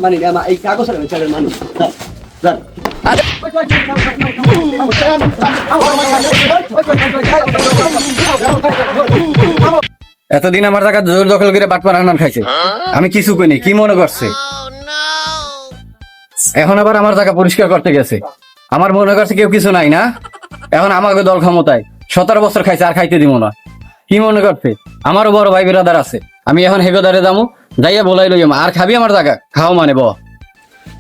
মানি না এই কাগজের বিচারের মানি স্যার এতদিন আমার টাকা জোর দখল করে বাটপার হান্নান খাইছে, আমি কিছু কইনি, কি মনে করছে? এখন আবার আমার টাকা পরিষ্কার করতে গেছে, আমার মনে করছে কেউ কিছু নাই না। এখন আমাকে দল ক্ষমতায় 17 বছর খাইছে, আর খাইতে দিব না। কি মনে করছে? আমারও বড় ভাই বিরাদার আছে, আমি এখন হেগোদারে যাবো, যাইয়া বলাই লইম আর খাবি আমার টাকা খাও মানে ব।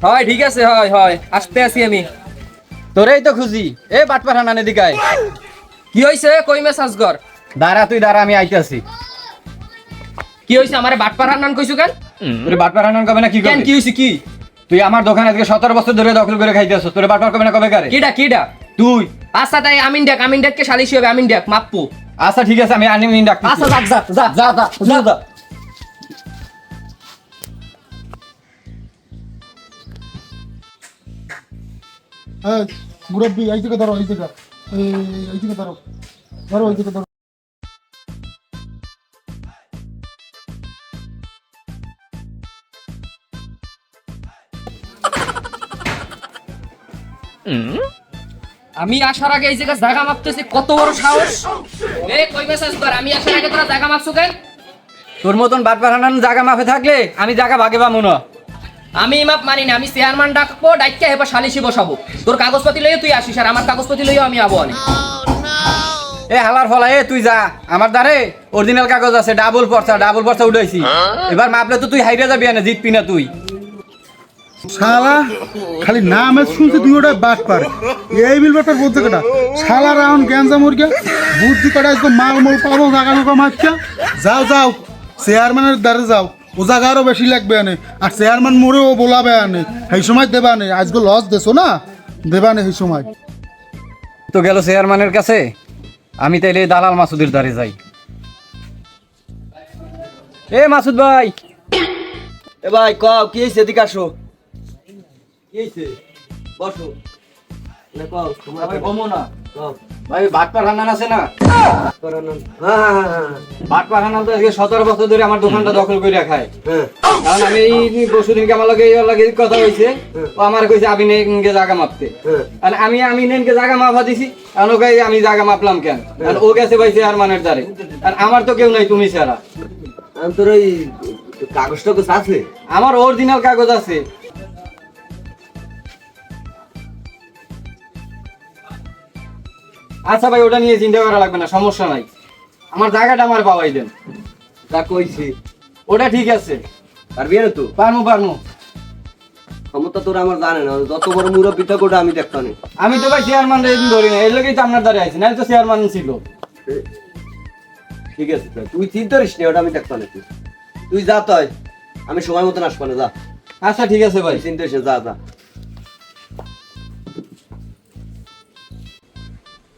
হয় ঠিক আছে, হয় হয় আসতে আসি আমি। তোরেই তো খুঁজি, এ বাটপার হান্নান এদিকে আয়। কি হইছে কই মেসাজ কর? দাঁড়া তুই দাঁড়া, আমি আইতাছি। কি হইছে আমারে বাটপার হান্নান কইছো কেন? তোরে বাটপার হান্নান কবে না কি কেন করবি? কি হইছে কি? তুই আমার দোকানে আজকে 17 বছর ধরে দখল করে খাইতেছ, তোরে বাটপার কবে না কবে কারে? কিডা কিডা? তুই। আচ্ছা তাই আমিন ডাককে সালিশি হবে, আমিন ডাক মাপ্পু। আচ্ছা ঠিক আছে, আমি আনি ডাকতেছি। আচ্ছা যাক যা যা যা যা যা যা। হ্যাঁ মুরব্বী এই দিকে ধরো, এই দিকে এই দিকে ধরো, ধরো এই দিকে ধরো। আমি আসার আগে এই জায়গা জায়গা মাপতেছি, কত বড় সাহস! এ কই মেসাজ কর, আমি আসার আগে তোরা জায়গা মাপছো কেন? তোর মতন বাটপার হান্নান জায়গা মাফে থাকলে আমি জায়গা ভাগে পাবো না। আমি মাপ মানি না, আমি চেয়ারম্যান ডাকবো, ডাইক্কা হেবা সালিশি বসাবো। তোর কাগজপাতি লইয়ে তুই আসিস, আর আমার কাগজপাতি লইয়ে আমি আবো অনেক। এ হালার ফলা, এ তুই যা, আমার দ্বারে অরিজিনাল কাগজ আছে, ডাবল পর্চা উঠাইছি। এবার মাপলে তো তুই হাইরে যাবি না, জিতবি না তুই। শালা খালি নামে শুনছি তুই ওটা বাট পার, এই বিল ব্যাপার বলতে কেটা শালা রাউন্ড গ্যাঞ্জা মুরগা বুদ্ধি কাটা একদম মাল মল পাবো জায়গা লোকা মারছা। যাও যাও চেয়ারম্যানের দ্বারে যাও, ও জায়গা আরো বেশি লাগবে আনে, আর চেয়ারম্যান মোড়ে ও বলাবে আনে, সেই সময় দেবা আনে, আজকে লস দেছো না, দেবা আনে সেই সময়। তো গেল চেয়ারম্যানের কাছে, আমি তাইলে দালাল মাসুদের দ্বারে যাই। এ মাসুদ ভাই, এ ভাই ক কি হইছে এদিকে আসো কি হইছে বসো না কও তোমরা ভাই কমো না কও ভাই, বাটপার হান্নান আছে না? করানো হ্যাঁ বাটপার হান্নান তো আজকে 17 বছর ধরে আমার দোকানটা দখল করে খায়। হ্যাঁ কারণ আমি এই পরশুদিনকে আমার লগে কথা হয়েছে, ও আমার কইছে আমি নেনকে জায়গা মাপতে। হ্যাঁ আর আমি নেনকে জায়গা মাপা দিছি, আর ওকে আমি জায়গা মাপলাম কেন? আর ও গেছে ভাই চেয়ারম্যানের দ্বারে, আর আমার তো কেউ নাই, তুমি ছাড়া। আমি তোর ওই কাগজ টাগজ আছে? আমার অরিজিনাল কাগজ আছে। আচ্ছা ভাই, ওটা নিয়ে চিন্তা করা লাগবে না, সমস্যা নাই। আমার জায়গাটা আমার পাওয়াই দেন। তা কইছি ওটা ঠিক আছে, পারবি না তো? পারমু। ক্ষমতা তোর আমার জানে না, যত বড় মুরব্বী থাকো ওটা আমি দেখতাম না। আমি তো ভাই চেয়ারম্যান একদিন ধরি না, এর লগেই তো আপনার দ্বারে আছি, নাহলে তো চেয়ারম্যান ছিল। ঠিক আছে তুই চিন্তা করিস না, ওটা আমি দেখতাম না। তুই যা, তাই আমি সময় মতন আসবো না, যা। আচ্ছা ঠিক আছে ভাই। চিন্তা করিস না, যা যা।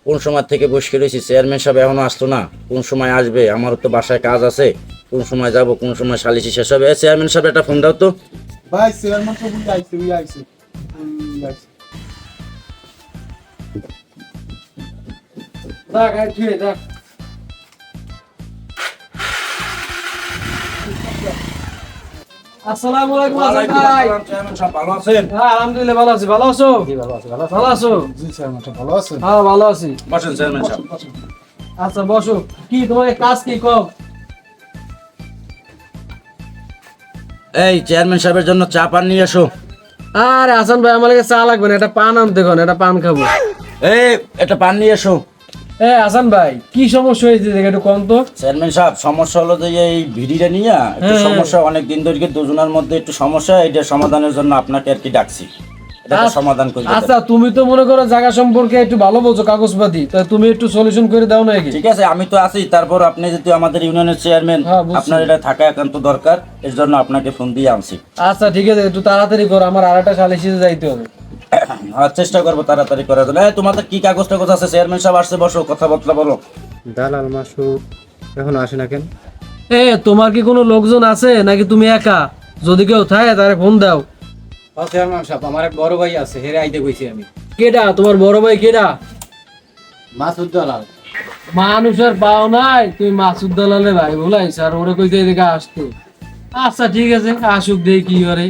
কোন সময় থেকে বসে রয়েছি, চেয়ারম্যান সাহেব এখনো আসতো না, কোন সময় আসবে? আমারও তো বাসায় কাজ আছে, কোন সময় যাব, কোন সময় সালিশি শেষ হবে। চেয়ারম্যান সাহেব একটা ফোন দাও তো। ভাই চেয়ারম্যান তো বুঝে আইছে, বুঝে আইছে আসসালামু আলাইকুম ভাই। চেয়ারম্যান সাহেব ভালো আছেন? হ্যাঁ আলহামদুলিল্লাহ ভালো আছি। ভালো আছো? ভালো আছো? জি চেয়ারম্যান ভালো আছেন? হ্যাঁ ভালো আছি। বসেন চেয়ারম্যান সাহেব। আচ্ছা বসো। কি তোমার কাজ কি কও? এই চেয়ারম্যান সাহেবের জন্য চা পান নিয়ে এসো। আরে হাসান ভাই, আমার কাছে চা লাগবে না, এটা পান আনতে কোন, এটা পান খাবো। এই একটা পান নিয়ে এসো। এ হাসান ভাই, কি সমস্যা হয়েছে দেখে একটু কোন তো। চেয়ারম্যান সাহেব সমস্যা হলো যে এই ভিডিটা নিয়ে একটু হ্যাঁ। সমস্যা, অনেক দিন ধরে দুজনের মধ্যে একটু সমস্যা, এটা সমাধানের জন্য আপনাকে আর কি ডাকছি, এটা সমাধান করে দিতে। আচ্ছা তুমি তো মনে করো জায়গা সম্পর্কে একটু ভালো বোঝো কাগজপাতি, তা তুমি একটু সলিউশন করে দাও না কি? ঠিক আছে, আমি তো আছি, তারপর আপনি যেহেতু আমাদের ইউনিয়নের চেয়ারম্যান, হ্যাঁ, বুঝছি। আপনার এটা থাকা একান্ত দরকার, এর জন্য আপনাকে ফোন দিয়ে আনছি। আচ্ছা ঠিক আছে, একটু তাড়াতাড়ি করো, আমার আরেকটা সালিশিতে যাইতে হবে। আর চেষ্টা করবো তাড়াতাড়ি করার জন্য। এই, তোমাদের কি কাগজ টাগজ আছে? চেয়ারম্যান সাহেব আসছে, বসো, কথাবার্তা বলো। দালাল মাসুদ এখন আসে না কেন? এ তোমার কি কোনো লোকজন আছে নাকি তুমি একা? যদি কেউ থাকে তারে ফোন দাও। চেয়ারম্যান সাহেব, আমার এক বড় ভাই আছে, হেরে আইতে কইছি আমি। কেডা তোমার বড় ভাই? কেডা? মাসুদ দালাল। মানুষের পাও নাই, তুমি মাসুদ দালালে ভাই বলাইছ, আর ওরে কইতে এদিকে আসতে। আচ্ছা ঠিক আছে, আসুক দেই কি করে।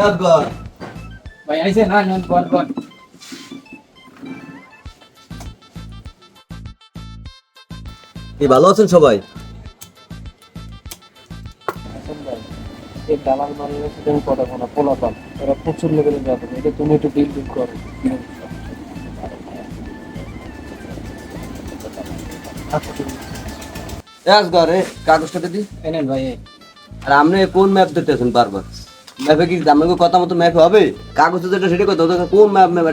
আজগর ভাই আইছে না না বল বল কি ভালো আছেন সবাই? এই দালাল মানের সাথে আমি কথা বলা পোলাপান এরা প্রচুর লেভেলে যাবে এটা তুমি একটু ডিল ডিল করো আজগর কাগজটা দি। এনেন ভাই আর আপনি কোন ম্যাপ দিতেছেন বারবার? ম্যাপে কি আমাকে কথা মতো ম্যাপ হবে? কাগজে যেটা সেটা কথা কোন ম্যাপ ম্যাপ?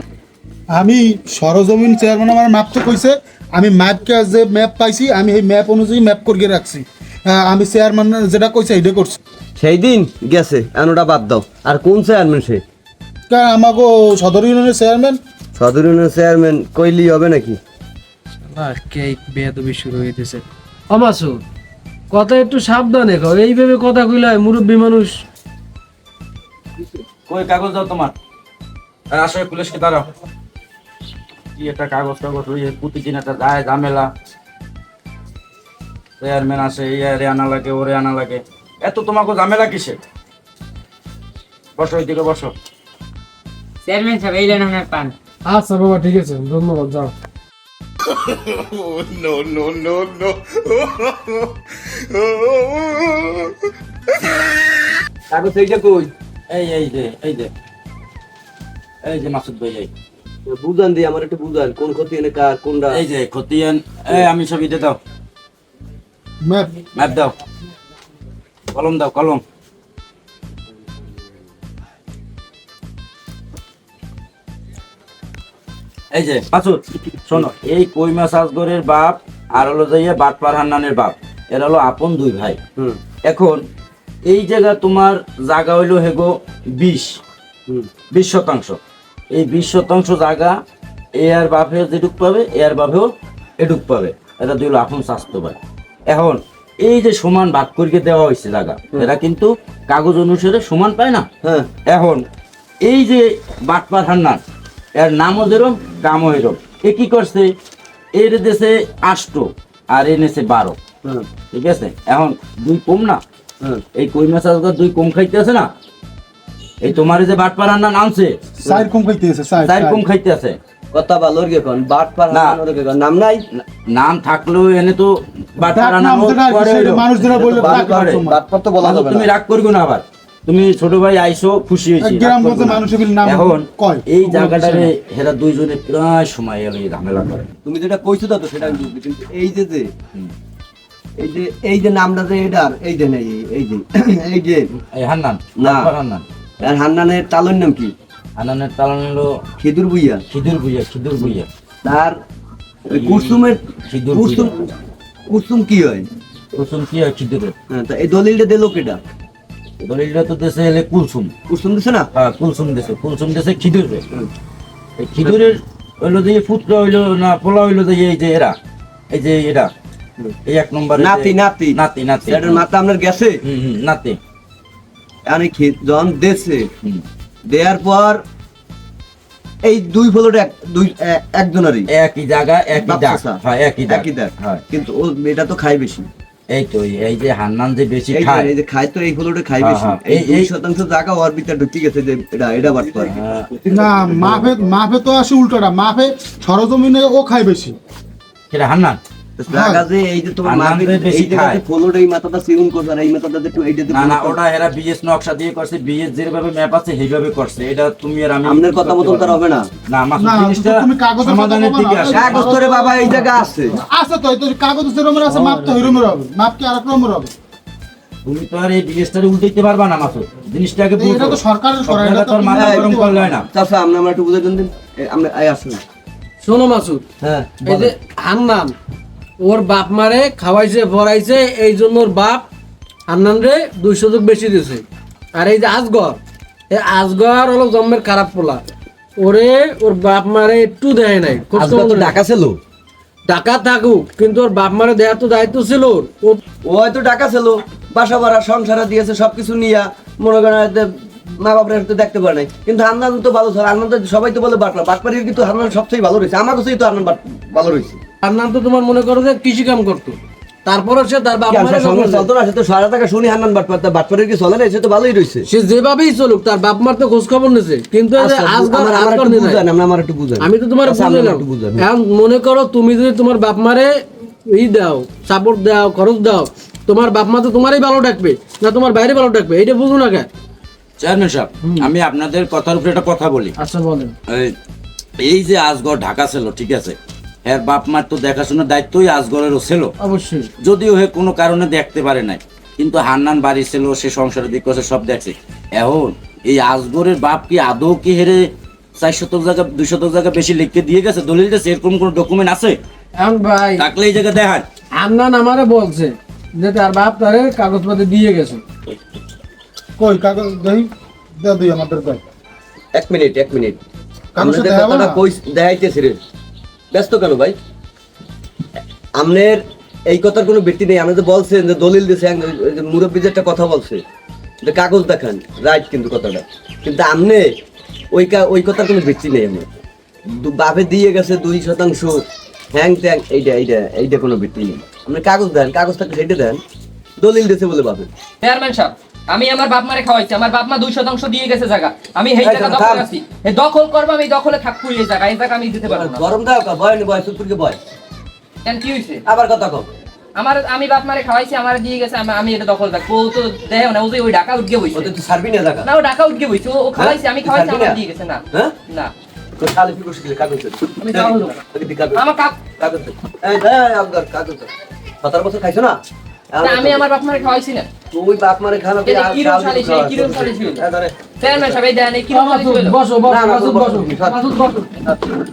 আমি সরজমিন চেয়ারম্যান আমার ম্যাপটা কইছে, আমি ম্যাপকে যে ম্যাপ পাইছি আমি এই ম্যাপ অনুযায়ী ম্যাপ করিয়ে রাখছি। আমি চেয়ারম্যান যেটা কইছে এটা করছি। সেই দিন গেছে এখন ওটা বাদ দাও। আর কোন চেয়ারম্যান সে? কারণ আমাকে সদর ইউনিয়নের চেয়ারম্যান। সদর ইউনিয়নের চেয়ারম্যান কইলি হবে নাকি? না কে বেয়াদবি শুরু হয়ে গেছে আমাসু কথা একটু সাবধানে কও এইভাবে কথা কইলা মুরব্বী মানুষ কই কাগজ দাও তোমার। আসো পুলিশকে দাঁড়াও। কি একটা কাগজ কাগজ ওই প্রতিদিন একটা যায় ঝামেলা। চেয়ারম্যান আসে ইয়ারে আনা লাগে ওরে আনা লাগে, এত তোমাকে ঝামেলা কিসে? বসো ওইদিকে বসো। চেয়ারম্যান সাহেব এই লেন আপনার পান। আচ্ছা বাবা ঠিক আছে ধন্যবাদ যাও কাগজ এইটা কই? এই যে মাসুদ ভাই এই বুঝান দি আমার একটু বুঝান কোন ক্ষতি এনে কার কোনটা? এই যে খতিয়ান এই আমি সব ইতে দাও, ম্যাপ ম্যাপ দাও, কলম দাও কলম। এই যে মাসুদ শোনো, এই কই মাছ আজগরের বাপ আর হলো যাইয়া বাটপার হান্নানের বাপ, এরা হলো আপন দুই ভাই। এখন এই জায়গা তোমার জায়গা হইলো হেগো 20 শতাংশ। এই 20 শতাংশ জায়গা এ আর বাপে যেটুক পাবে এ আর বাপেও এটুক পাবে, এটা দুই হলো আপন স্বাস্থ্য ভাই। এখন এই যে সমান ভাগ করিয়ে দেওয়া হয়েছে জায়গা, এরা কিন্তু কাগজ অনুসারে সমান পায় না। হ্যাঁ এখন এই যে বাটপার হান্নান এর নামও যেরম কামও এরম, এ কি করছে এর দেশে 8 আর এ নেছে 12, হ্যাঁ ঠিক আছে? এখন দুই কম না, হ্যাঁ এই কই মাছ আজকাল দুই কম খাইতে আছে না, এই তোমার এই যে বাটপার হান্নান আনছে সাইড কম খাইতেছে চার কম খাইতে আছে। কথা ভালো রে কোন বাট পার না। নাম নাই? নাম থাকলেও এনে তো বাটপার হান্নান নাম যেটা করে সেটা হইলো। মানুষজনের বললে বাট রাগ করে সময়। বাট পার তো বলা যাবে তুমি না। রাগ করবো না, আবার তুমি ছোট ভাই আইসো খুশি হয়েছি, এক গ্রাম বলতে মানুষের নাম এখন কয়। এই জায়গাটারে হেরা দুইজনে প্রায় সময় এলো এই ঝামেলা করে। তুমি যেটা কইছো তো সেটা আমি বুঝছি, কিন্তু এই যে নামটা যে এটার এই যে নেই এই যে এই যে এই হান্নান না। বাটপার হান্নান, আর হান্নানের তালুর নাম কি? হান্নানের তালান হলো খেদুর বুইয়া। খিদুর বুইয়া তার ওই কুসুমের খিদুর কুসুম কুসুম কি হয়? কুসুম কি হয় খিদুরের? হ্যাঁ তা এই দলিলটা দিল কেটা? দলিলটা তো দেশে এলে কুলসুম। কুসুম দিছে না? হ্যাঁ কুলসুম দেশে খিদুরের। এই খিদুরের হইলো যে পুত্র হইলো না পোলা হইলো যে এই যে এরা এই যে এরা এই 1 নম্বরে নাতি নাতি নাতি নাতি এটার মাথা আপনার গেছে? নাতি। আমি যখন দেশে হুম। দেওয়ার পর এই দুই ফলটা একজনেরই একই জায়গা একই বাপ দাগ, চাচা। হ্যাঁ একই দাগ, একই দেখ, হ্যাঁ। কিন্তু ও এটা তো খায় বেশি। এই তো এই যে হান্নান যে বেশি এই যে- খায়, এই যে খায় তো এই ফলটা খায় হ্যাঁ, বেশি। হ্যাঁ। এই এই- 2% জায়গা ওর ভিতরে ঢুকে গেছে যে এটা বাট পার। হ্যাঁ, না মাফে মাফে তো আসে উল্টোটা, মাফে সরজমিনে ও খায় বেশি। সেটা হান্নান জায়গা যে এই যে তোমার হান্নান মাফে যে বেশি এই যে খায়। ফলটা এই মাথাটা সিউন করছে আর এই মাথাটা একটু এইটাতে না না ওটা এরা বিএস নকশা দিয়ে করছে, বিএস যেভাবে ম্যাপ আছে সেইভাবে করছে, এটা তুমি আর আমি আপনার কথা মতন তার হবে না। না মাসুদ না, জিনিসটা তুমি কাগজের কথা সমাধানের বলো দিকে না। আসে। কাগজ করে বাবা এই জায়গা আছে। আছে তো এই তো কাগজ যেরকমের আছে মাপ তো হিরোমের হবে, মাপ কি আরেক রকমের হবে? তুমি তো আর এই বিএসটারে উল্টাইতে পারবা না মাসুদ, জিনিসটাকে তো এটা তো সরকারের করা, এটা তো তোর মাথা এই, গরম করলে হয় না। চাচা আমরা একটু বুঝে দিন আমরা আই আসুন। শোনো মাসুদ হ্যাঁ এই যে হান্নান ওর বাপ মারে খাওয়াইছে পড়াইছে এই জন্য ওর বাপ হান্নান রে 200 বেশি দিয়েছে। আর এই যে আজগর, এই আজগর হলো জন্মের খারাপ পোলা, ওরে ওর বাপ মারে একটু দেয় নাই। আজকে তো টাকা ছিল, টাকা থাকুক কিন্তু ওর বাপ মারে দেওয়ার তো দায়িত্ব ছিল ওর। ও ও হয়তো টাকা ছিল, বাসা ভাড়া সংসারে দিয়েছে সবকিছু নিয়া, মনে করেন হয়তো মা বাপরা হয়তো দেখতে পারে নাই, কিন্তু হান্নান তো ভালো ছিল। হান্নান তো সবাই তো বলে বাটপাড়ির, কিন্তু হান্নান সবচেয়ে ভালো রয়েছে, আমার কাছেই তো হান্নান ভালো রয়েছে। হান্নান তো তোমার মনে করো যে কৃষি কাম করতো, তারপরে সে তার বাপ কি মারে আর সঙ্গে চলতো না, সে তো সারা টাকা শুনি হান্নান বাটপার, তা বাটপারের কি চলে না, সে তো ভালোই রয়েছে। সে যেভাবেই চলুক তার বাপ মার তো খোঁজ খবর নিছে, কিন্তু এই যে আচ্ছা, আজগর আমার আজগর একটু নিয়ে নাই। বুঝান, আমার একটু বুঝান। আমি তো তোমার আচ্ছা, আমার বুঝলাম। একটু বুঝান। এখন মনে করো তুমি যদি তোমার বাপ মারে দাও, সাপোর্ট দাও, খরচ দাও, তোমার বাপ মা তো তোমারই ভালো ডাকবে না তোমার বাইরে ভালো ডাকবে, এইটা বুঝো না কেন? চেয়ারম্যান সাহেব, আমি আপনাদের কথার উপরে একটা কথা বলি। আচ্ছা বলেন। এই যে আজগর ঢাকা ছিল, ঠিক আছে, এর বাপ মার তো দেখাশোনার দায়িত্বই আজগরেরও ছিল। অবশ্যই যদিও হে কোনো কারণে দেখতে পারে নাই, কিন্তু হান্নান বাড়ি ছিল, সে সংসারের দিক করছে, সব দেখছে। এখন এই আজগরের বাপ কি আদৌ কি হেরে 400 জায়গা 200 জায়গা বেশি লিখে দিয়ে গেছে, দলিল দিয়েছে, এরকম কোনো ডকুমেন্ট আছে? এখন ভাই থাকলে এই জায়গা দেখান। আন্নান আমারে বলছে যে তার বাপ তারে কাগজপত্র দিয়ে গেছে। কই কাগজ দেই দে দুই আমাদের কই এক মিনিট কারোর সাথে আপনাদের দেখাবো কথাটা না? কই দেখাইতেছি রে, ব্যস্ত কেন ভাই? আপনার এই কথার কোনো ভিত্তি নেই। আপনি তো বলছেন যে দলিল দিয়েছে, মুরব্বী যে একটা কথা বলছে যে কাগজ দেখান, রাইট, কিন্তু কথাটা কিন্তু আপনি ওই কথার কোনো ভিত্তি নেই। আমার বাপে দিয়ে গেছে 2% হ্যাং ট্যাং, এইটা কোনো ভিত্তি নেই। আপনি কাগজ দেন, কাগজ থাকলে সেটা দেন, দলিল দিয়েছে বলে বাপে। চেয়ারম্যান সাহেব, আমি আমার বাপ মারে খাওয়াইছি, আমার বাপ মা 2% দিয়ে গেছে জায়গা, আমি এই এই জায়গা থাম, দখল থাম। আছি, এই দখল করবো, আমি দখলে থাকবো, এই জায়গা আমি দিতে পারবো না। গরম দাও, বয় সুপুরকে বয়, কেন কি হয়েছে? আবার কথা কম। আমি বাপ মারে খাওয়াইছি, আমার দিয়ে গেছে, আমি এটা দখল রাখবো। ও তো দেয় না, ও যে ওই ঢাকা উঠকে বইছে। ওদের তো ছাড়বি না টাকা, না, ও ঢাকা উঠকে বইছে, ও খাওয়াইছে, আমি খাওয়াইছি, ছাড়বি আমার না? দিয়ে গেছে না। হ্যাঁ? না, তো তাহলে কি করছিস? কাগজ দে। আমি কাগজ দেবো। আমার কাগজ দে। আবগার কাগজ দে। 17 বছর খাইছো না? না, আমি আমার বাপ মারে খাওয়াইছি না। তুই বাপ মারে খানা এটা কিরম সালিশ, এই কিরম সালিশ হইলো? চেয়ারম্যান সাহেব, এই দেন, এই কিরম সালিশ হইলো? বসো না, না, মাসুদ বসো, বসো বসো। মাসুদ বসো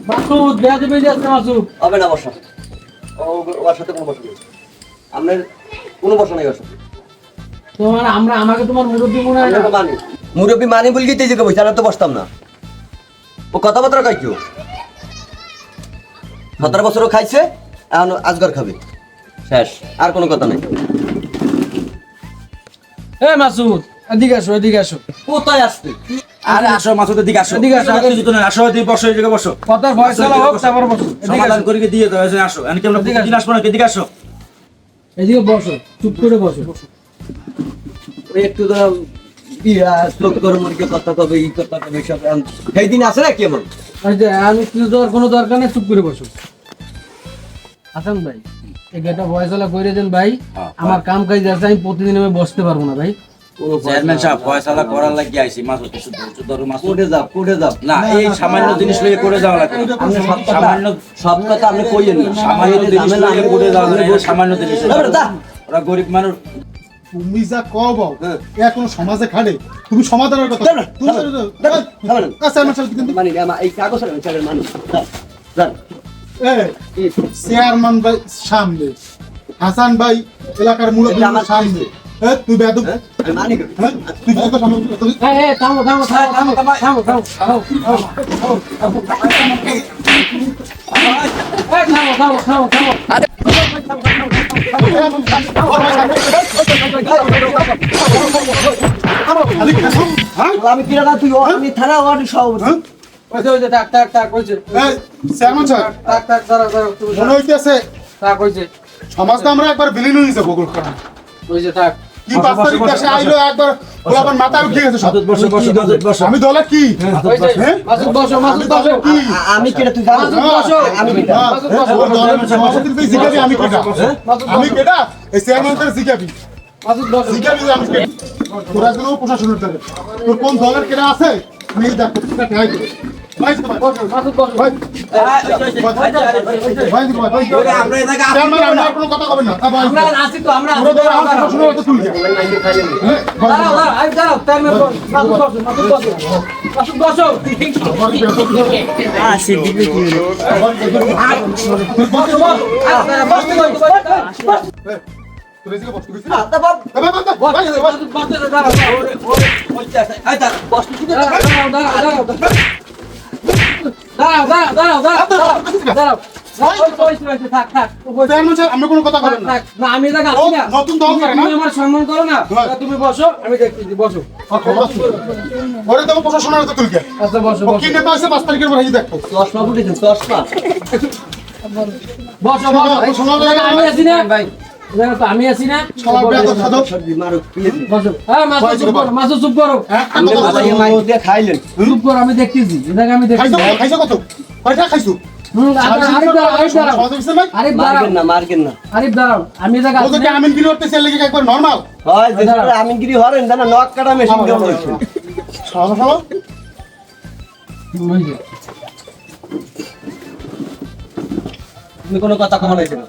মাসুদ দেয়া দেবে যে আছে মাসুদ। হবে না বসা। ওর সাথে কোনো বসা নেই। আপনার কোনো বসা নেই ওর সাথে। তোমার আমাকে তোমার মুরব্বী মনে হয় না? আমরা তো মানি। মুরব্বী মানি বলি কি তেজে বসে, আর তো বসতাম না। ও কথাবার্তা কয় কেউ 17 বছরও খাইছে, এখন আজগর খাবে, শেষ, আর কোনো কথা নেই। এ মাসুদ এদিকে আসো, এদিকে আসো। কোথায় আসছে? আরে আসো মাসুদের দিকে আসো, এদিকে আসো, আগে। আসো, এদিকে বসো, এই জায়গায় বসো, কথা ফয়সালা হোক তারপর বসো। এদিকে সমাধান আসো, করে দিয়ে দাও। আসো, এনকে আমরা এদিকে আসো। প্রতিদিন আসবো না, এদিকে আসো। এদিকে বসো, চুপ করে বসো। ওই একটু ধরো শ্লোক করে মুরগি কথা কবে, ই কথা কবে, সব সেই দিন আছে না কি এমন? এই যে আমি কিছু দেওয়ার কোনো দরকার নেই, চুপ করে বসো। হাসান ভাই, এই গেটা ফয়সালা করে দেন ভাই। হ্যাঁ, আমার কাম কাজ আছে, আমি প্রতিদিন আমি বসতে পারবো না ভাই। চেয়ারম্যান সাহেব, ফয়সালা করার লাগি আইছি। মাসুদ কিছু ধৈর্য ধরো মাসুদ। কোটে যাও। না, এই সামান্য জিনিস লইয়ে করে যাওয়া লাগে। আপনি সামান্য সব কথা আপনি কইয়েন না। সামান্য জিনিস লইয়ে করে যাওয়া লাগে, এটা সামান্য জিনিস। এবারে যা। ওরা গরিব মানুষ। তুমি যা কও হ্যাঁ। এখন সমাজে খাড়ে তুমি সমাধানের কথা দাঁড়া, তুমি দাঁড়া, দাঁড়া। আচ্ছা আমার সাথে কিন্তু মানি না, এই কাগজ আর চালের মানুষ। যান। এই চেয়ারম্যান ভাই সামনে, হাসান ভাই এলাকার মুরব্বী এটা আমার সামনে। তুই বেয়াদব, হ্যাঁ? আমি মানি না। তুই বেয়াদব সামনে তুই- থামো থামো থামো থামো থামো থামো থামো থামো থামো থামো। আমি কিরা না, তুই আমি থানা ওয়ার্ডের সভাপতি। হ্যাঁ? ওই যে থাক থাক থাক হইছে। এই চেয়ারম্যান সাহেব থাক থাক দাঁড়াও দাঁড়াও, তুমি মনে হইতেছে থাক হইছে। সমাজটা আমরা একবার বিলীন হয়ে যাবো গোল করা। হইছে থাক। কি 5 তারিখ দেশে আইলো একবার গোলাপের মাথায় উঠে গেছে সব। মাসুদ বসো, বসো, মাসুদ বসো। আমি দলে কি হইছে। হ্যাঁ? মাসুদ বসো, মাসুদ আমি বসো। দলে কি আমি কিরা তুই জানো? মাসুদ বসো। আমি কিরা? ওর দলের সভাপতির তুই জিজ্ঞাবি আমি কেটা আমি কেটা এই চেয়ারম্যানের জিজ্ঞাবি মাসুদ বসো। জিজ্ঞাবি আমি কেটা তোরা কোনো প্রশাসনের দলে তোর কোন দলের কেটা আছে আমি দেখো ঠিক আছে ভাই বসো, মাসুদ বসো। ভাই ভাই আমরা এই জায়গায় চেয়ারম্যান আপনি আর কোনো কথা কবেন না ভাই আমরা আছি তো, আমরা পুরো দলের আমার প্রশাসনের কথা তুই দাঁড়াও দাঁড়াও, আই দাঁড়াও, টাইমে বস। মাসুদ বসো, মাসুদ বসো। মাসুদ বসো। বসো, বস। আচ্ছা, বসতে কই, বস। আচ্ছা বাপ, মাসুদ বসতে দাঁড়াও, আচ্ছা বস তুই কিরা? দাঁড়াও, দাঁড়াও, দাঁড়াও। দাঁড়াও, দাঁড়াও। ওই, থাক, থাক। চেয়ারম্যান সাহেব আমরা কোনো কথা থাক, কবেন না থাক। না, আমি এটা ও আছি না। নতুন দল করে না তুমি আমার সম্মান করো না। হ্যাঁ। তুমি বসো, আমি দেখতেছি, বসো। ওরে দেবো প্রশাসনের কথা তুলকে আচ্ছা, বসো, ও বসো। কি নেতা আছে 5 তারিখের পরে দেখো চশমা ফুটেছেন, চশমা। বসো, বসো। শোনা যায় না? আমি আছি না? দেখো তো আমি আছি না শালা বেয়াদব সাধক। মারো প্লিজ বসো। হ্যাঁ মাসুদ চুপ করো, মাসুদ চুপ করো, একটা আপনি কথা বাবাকে বলো। মাইর দিয়ে খাইলেন চুপ করো, আমি দেখতেছি এই জায়গা আমি খাইছো দেখতেছি। খাইছো কত কয়টা খাইছো আরিফ দাঁড়াও, আরিফ দাঁড়াও, সহজ হইছে না আরিফ দাঁড়াও, মারবেন না মারবেন না আরিফ দাঁড়াও, আমি এই জায়গা ও আছি যদি না। আমিন গিরি করতে চাইলে কি একবার নরমাল হয় যে আমিনগিরি হরেন জানা নক কাটা মেশিন কেমন হচ্ছে শালা শালা ওই যে। তুমি কোনো কথা কমাইছেন